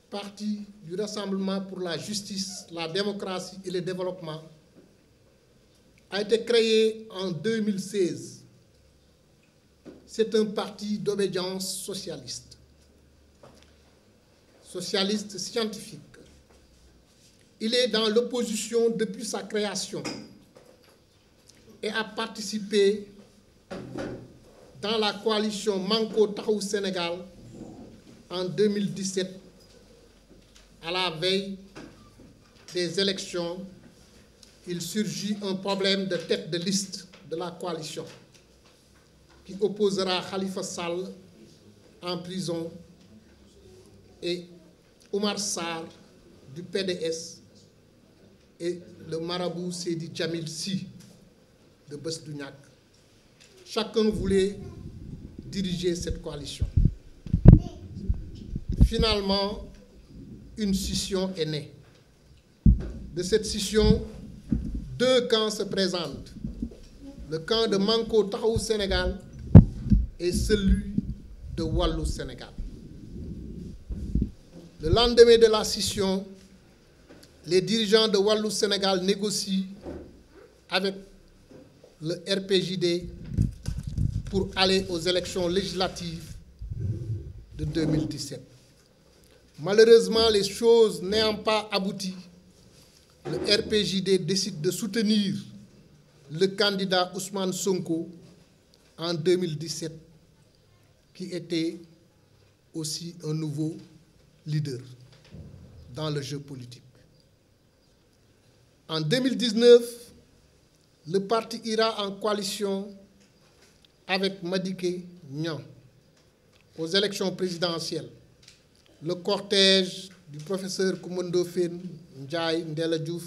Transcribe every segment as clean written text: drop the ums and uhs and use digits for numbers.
Parti du Rassemblement pour la justice, la démocratie et le développement, a été créé en 2016. C'est un parti d'obédience socialiste, socialiste scientifique. Il est dans l'opposition depuis sa création et a participé dans la coalition Manko Taxawu Sénégal en 2017, à la veille des élections. Il surgit un problème de tête de liste de la coalition qui opposera Khalifa Sall en prison et Oumar Sarr du PDS et le marabout Seydi Djamil Sy de Bës Du Ñakk. Chacun voulait diriger cette coalition. Finalement, une scission est née. De cette scission, deux camps se présentent. Le camp de Manko Taxawu Sénégal et celui de Wallu Sénégal. Le lendemain de la scission, les dirigeants de Wallu Sénégal négocient avec le RPJD pour aller aux élections législatives de 2017. Malheureusement, les choses n'ayant pas abouti, le RPJD décide de soutenir le candidat Ousmane Sonko en 2017, qui était aussi un nouveau leader dans le jeu politique. En 2019, le parti ira en coalition avec Madické Niang aux élections présidentielles. Le cortège du professeur Coumba Ndoffène Ndiaye Ndella Diouf,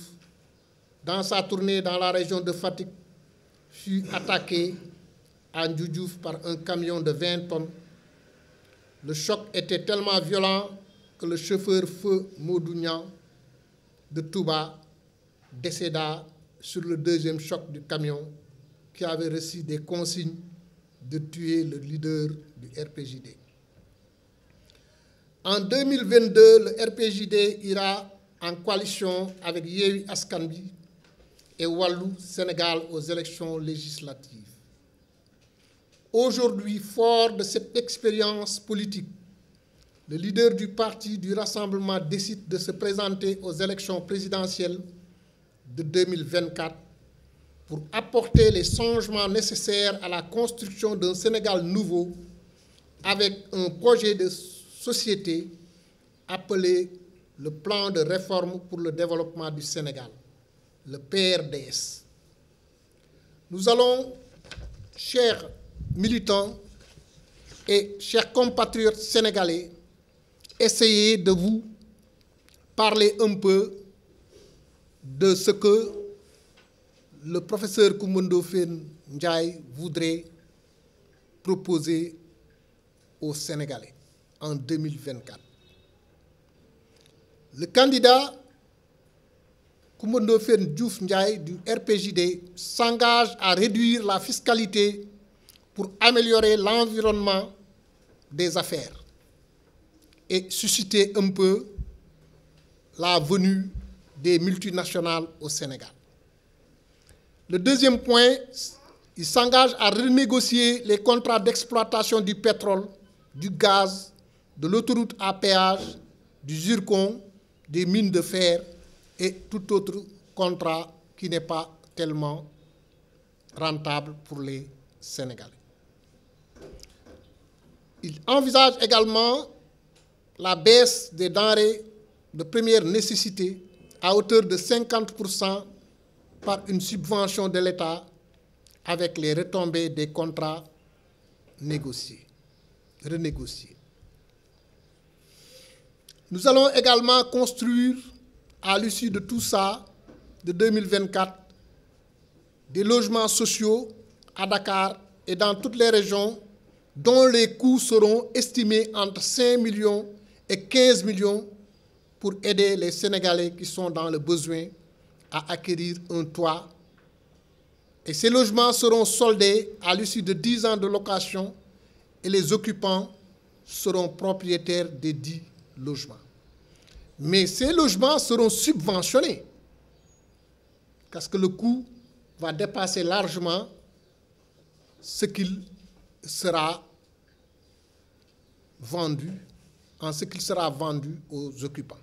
dans sa tournée dans la région de Fatick, fut attaqué à Ndioudiouf par un camion de 20 tonnes. Le choc était tellement violent que le chauffeur Feu Modou Niang de Touba décéda sur le deuxième choc du camion, qui avait reçu des consignes de tuer le leader du RPJD. En 2022, le RPJD ira en coalition avec Yewwi Askan Wi et Wallu Sénégal aux élections législatives. Aujourd'hui, fort de cette expérience politique, le leader du parti du Rassemblement décide de se présenter aux élections présidentielles de 2024 pour apporter les changements nécessaires à la construction d'un Sénégal nouveau avec un projet de société appelé le Plan de réforme pour le développement du Sénégal, le PRDS. Nous allons, chers militants et chers compatriotes sénégalais, essayer de vous parler un peu de ce que le professeur Coumba Ndoffène Ndiaye voudrait proposer aux Sénégalais en 2024. Le candidat Coumba Ndoffène Diouf Ndiaye du RPJD s'engage à réduire la fiscalité pour améliorer l'environnement des affaires et susciter un peu la venue des multinationales au Sénégal. Le deuxième point, il s'engage à renégocier les contrats d'exploitation du pétrole, du gaz, de l'autoroute à péage, du zircon, des mines de fer et tout autre contrat qui n'est pas tellement rentable pour les Sénégalais. Il envisage également la baisse des denrées de première nécessité à hauteur de 50% par une subvention de l'État avec les retombées des contrats renégociés. Nous allons également construire, à l'issue de tout ça, de 2024, des logements sociaux à Dakar et dans toutes les régions dont les coûts seront estimés entre 5 millions et 15 millions pour aider les Sénégalais qui sont dans le besoin à acquérir un toit. Et ces logements seront soldés à l'issue de 10 ans de location et les occupants seront propriétaires des 10 logements. Mais ces logements seront subventionnés parce que le coût va dépasser largement ce qu'il sera vendu, en ce qu'il sera vendu aux occupants.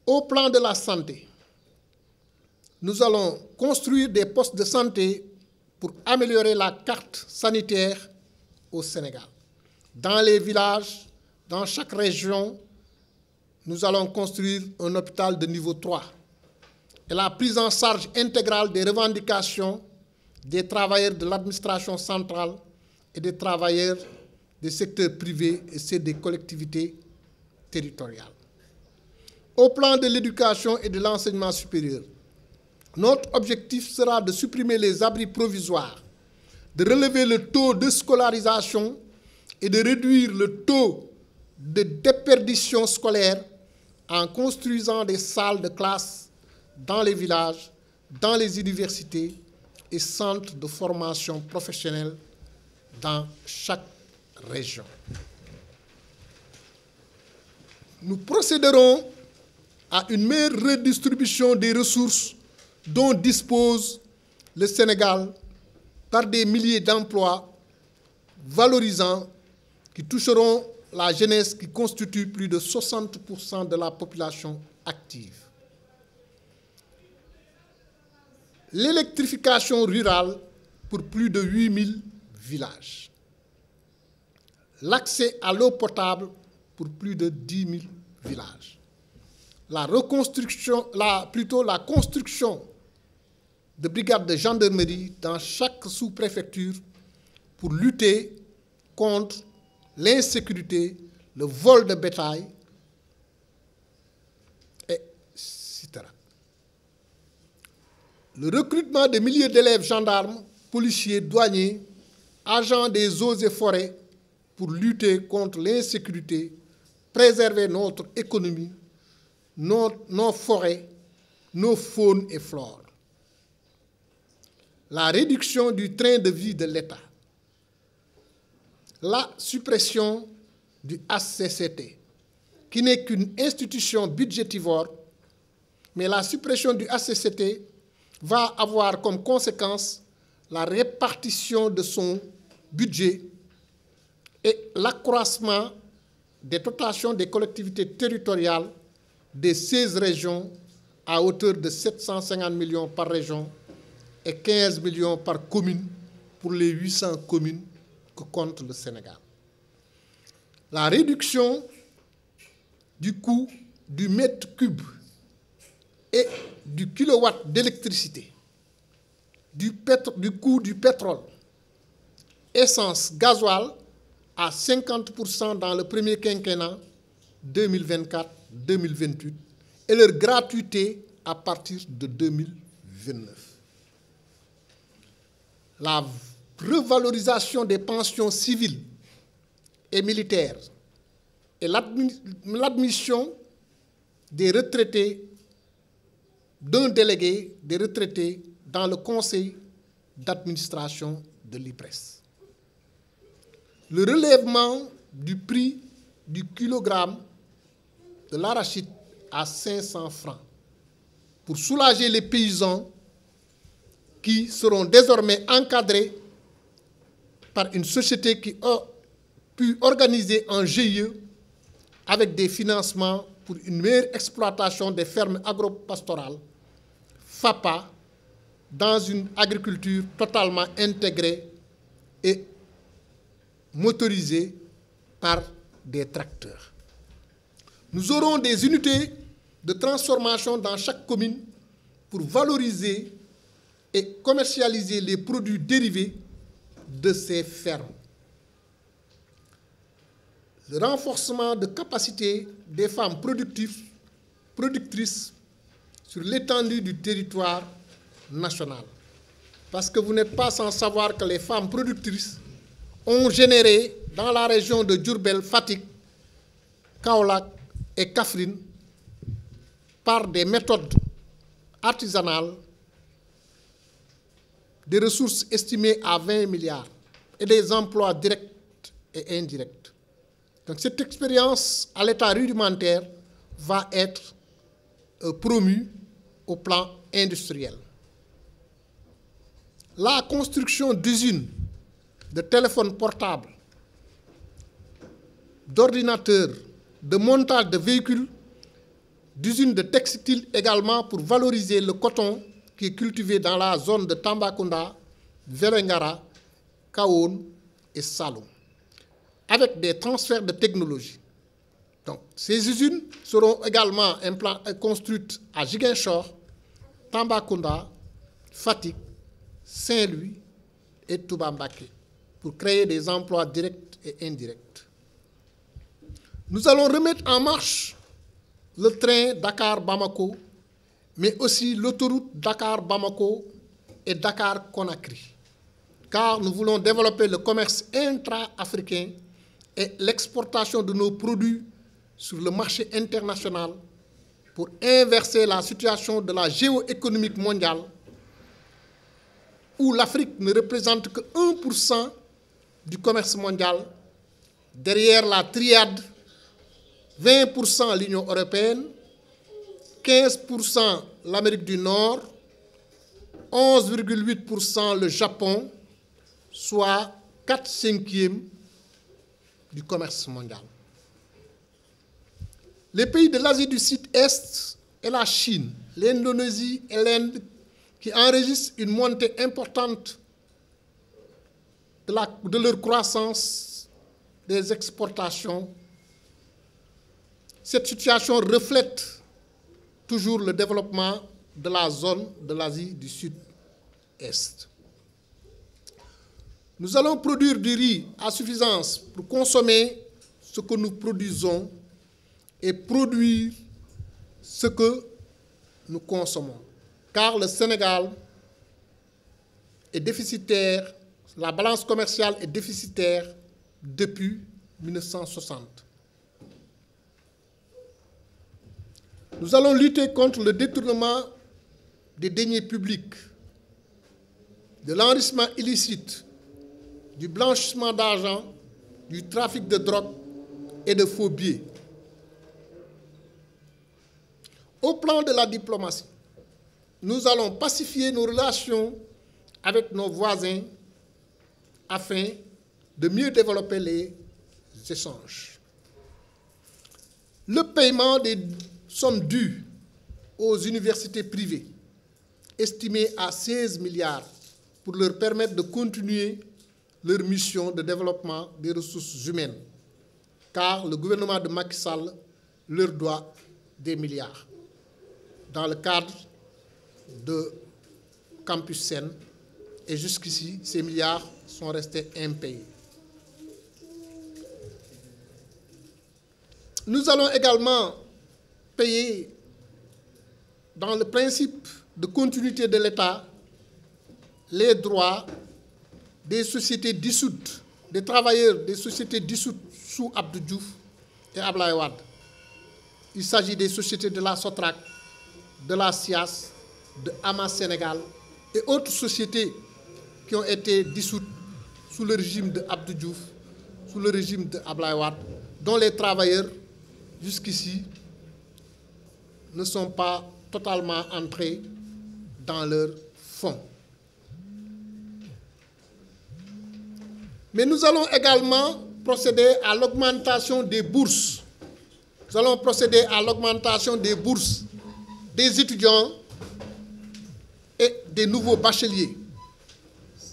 Au plan de la santé, nous allons construire des postes de santé pour améliorer la carte sanitaire au Sénégal. Dans les villages, dans chaque région, nous allons construire un hôpital de niveau 3. Et la prise en charge intégrale des revendications des travailleurs de l'administration centrale et des travailleurs des secteurs privés et ceux des collectivités territoriales. Au plan de l'éducation et de l'enseignement supérieur, notre objectif sera de supprimer les abris provisoires, de relever le taux de scolarisation et de réduire le taux de déperdition scolaire en construisant des salles de classe dans les villages, dans les universités et centres de formation professionnelle dans chaque région. Nous procéderons à une meilleure redistribution des ressources dont dispose le Sénégal par des milliers d'emplois valorisants qui toucheront la jeunesse qui constitue plus de 60% de la population active. L'électrification rurale pour plus de 8000 villages. L'accès à l'eau potable pour plus de 10 000 villages. La construction de brigades de gendarmerie dans chaque sous-préfecture pour lutter contre l'insécurité, le vol de bétail, etc. Le recrutement de milliers d'élèves gendarmes, policiers, douaniers, agents des eaux et forêts pour lutter contre l'insécurité, préserver notre économie, nos forêts, nos faunes et flores. La réduction du train de vie de l'État. La suppression du HCCT, qui n'est qu'une institution budgétivore, mais la suppression du HCCT va avoir comme conséquence la répartition de son budget et l'accroissement des dotations des collectivités territoriales des 16 régions à hauteur de 750 millions par région et 15 millions par commune pour les 800 communes que compte le Sénégal. La réduction du coût du mètre cube et du kilowatt d'électricité, du coût du pétrole, essence, gasoil à 50% dans le premier quinquennat 2024-2028 et leur gratuité à partir de 2029. La revalorisation des pensions civiles et militaires et l'admission des retraités, d'un délégué des retraités dans le conseil d'administration de l'IPRES. Le relèvement du prix du kilogramme de l'arachide à 500 francs pour soulager les paysans qui seront désormais encadrés par une société qui a pu organiser un GIE avec des financements pour une meilleure exploitation des fermes agropastorales, FAPA, dans une agriculture totalement intégrée et motorisée par des tracteurs. Nous aurons des unités de transformation dans chaque commune pour valoriser et commercialiser les produits dérivés de ces fermes. Le renforcement de capacité des femmes productrices sur l'étendue du territoire national. Parce que vous n'êtes pas sans savoir que les femmes productrices ont généré dans la région de Diourbel, Fatick, Kaolack et Kaffrine, par des méthodes artisanales, des ressources estimées à 20 milliards et des emplois directs et indirects. Donc cette expérience à l'état rudimentaire va être promue au plan industriel. La construction d'usines de téléphones portables, d'ordinateurs, de montage de véhicules, d'usines de textiles également pour valoriser le coton qui est cultivé dans la zone de Tambacounda, Vélingara, Kahone et Saloum, avec des transferts de technologie. Donc, ces usines seront également construites à Ziguinchor, Tambacounda, Fatick, Saint-Louis et Touba Mbacké pour créer des emplois directs et indirects. Nous allons remettre en marche le train Dakar-Bamako, mais aussi l'autoroute Dakar-Bamako et Dakar-Conakry, car nous voulons développer le commerce intra-africain et l'exportation de nos produits sur le marché international pour inverser la situation de la géoéconomique mondiale où l'Afrique ne représente que 1% du commerce mondial, derrière la triade 20% l'Union européenne, 15% l'Amérique du Nord, 11,8% le Japon, soit 4/5 du commerce mondial. Les pays de l'Asie du Sud-Est et la Chine, l'Indonésie et l'Inde, qui enregistrent une montée importante de leur croissance des exportations. Cette situation reflète toujours le développement de la zone de l'Asie du Sud-Est. Nous allons produire du riz à suffisance pour consommer ce que nous produisons et produire ce que nous consommons. Car le Sénégal est déficitaire, la balance commerciale est déficitaire depuis 1960. Nous allons lutter contre le détournement des deniers publics, de l'enrichissement illicite, du blanchissement d'argent, du trafic de drogue et de faux billets. Au plan de la diplomatie, nous allons pacifier nos relations avec nos voisins afin de mieux développer les échanges. Le paiement des sommes dues aux universités privées, estimées à 16 milliards, pour leur permettre de continuer leur mission de développement des ressources humaines, car le gouvernement de Macky Sall leur doit des milliards dans le cadre de Campus Sène, et jusqu'ici, ces milliards sont restés impayés. Nous allons également payer, dans le principe de continuité de l'État, les droits des sociétés dissoutes, des travailleurs des sociétés dissoutes sous Abdou Diouf et Ablaye Wade. Il s'agit des sociétés de la Sotrac, de la SIAS, de Ama Sénégal et autres sociétés qui ont été dissoutes sous le régime de Abdou Diouf, sous le régime de Ablaye Wade, dont les travailleurs, jusqu'ici, ne sont pas totalement entrés dans leurs fonds. Mais nous allons également procéder à l'augmentation des bourses. Nous allons procéder à l'augmentation des bourses des étudiants et des nouveaux bacheliers.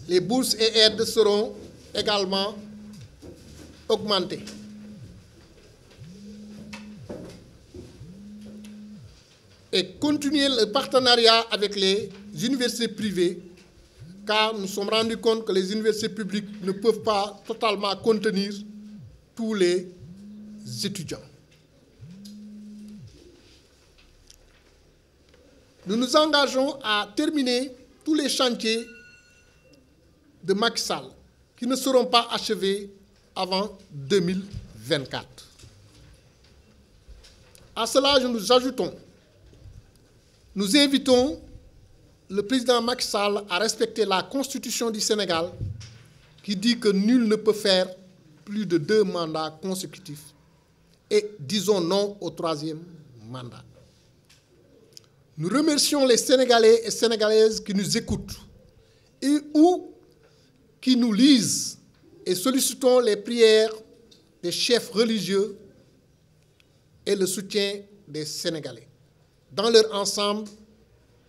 Les bourses et aides seront également augmentées. Et continuer le partenariat avec les universités privées, car nous nous sommes rendus compte que les universités publiques ne peuvent pas totalement contenir tous les étudiants. Nous nous engageons à terminer tous les chantiers de Macky Sall qui ne seront pas achevés avant 2024. À cela, nous ajoutons, nous invitons le président Macky Sall à respecter la Constitution du Sénégal qui dit que nul ne peut faire plus de 2 mandats consécutifs et disons non au 3e mandat. Nous remercions les Sénégalais et Sénégalaises qui nous écoutent et ou qui nous lisent et sollicitons les prières des chefs religieux et le soutien des Sénégalais dans leur ensemble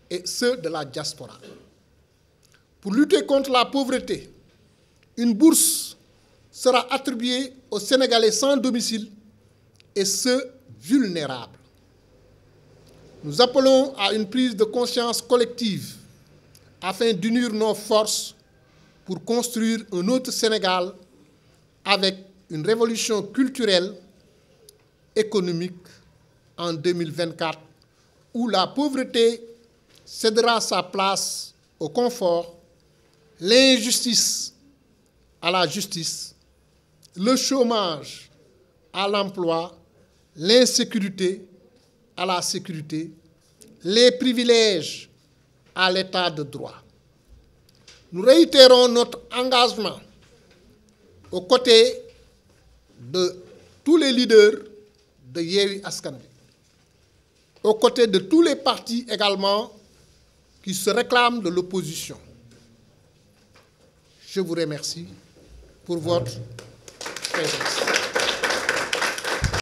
et ceux de la diaspora. Pour lutter contre la pauvreté, une bourse sera attribuée aux Sénégalais sans domicile et ceux vulnérables. Nous appelons à une prise de conscience collective afin d'unir nos forces pour construire un autre Sénégal avec une révolution culturelle, économique en 2024 où la pauvreté cédera sa place au confort, l'injustice à la justice, le chômage à l'emploi, l'insécurité à la sécurité, les privilèges à l'état de droit. Nous réitérons notre engagement aux côtés de tous les leaders de Yewwi Askan Wi, aux côtés de tous les partis également qui se réclament de l'opposition. Je vous remercie pour votre présence.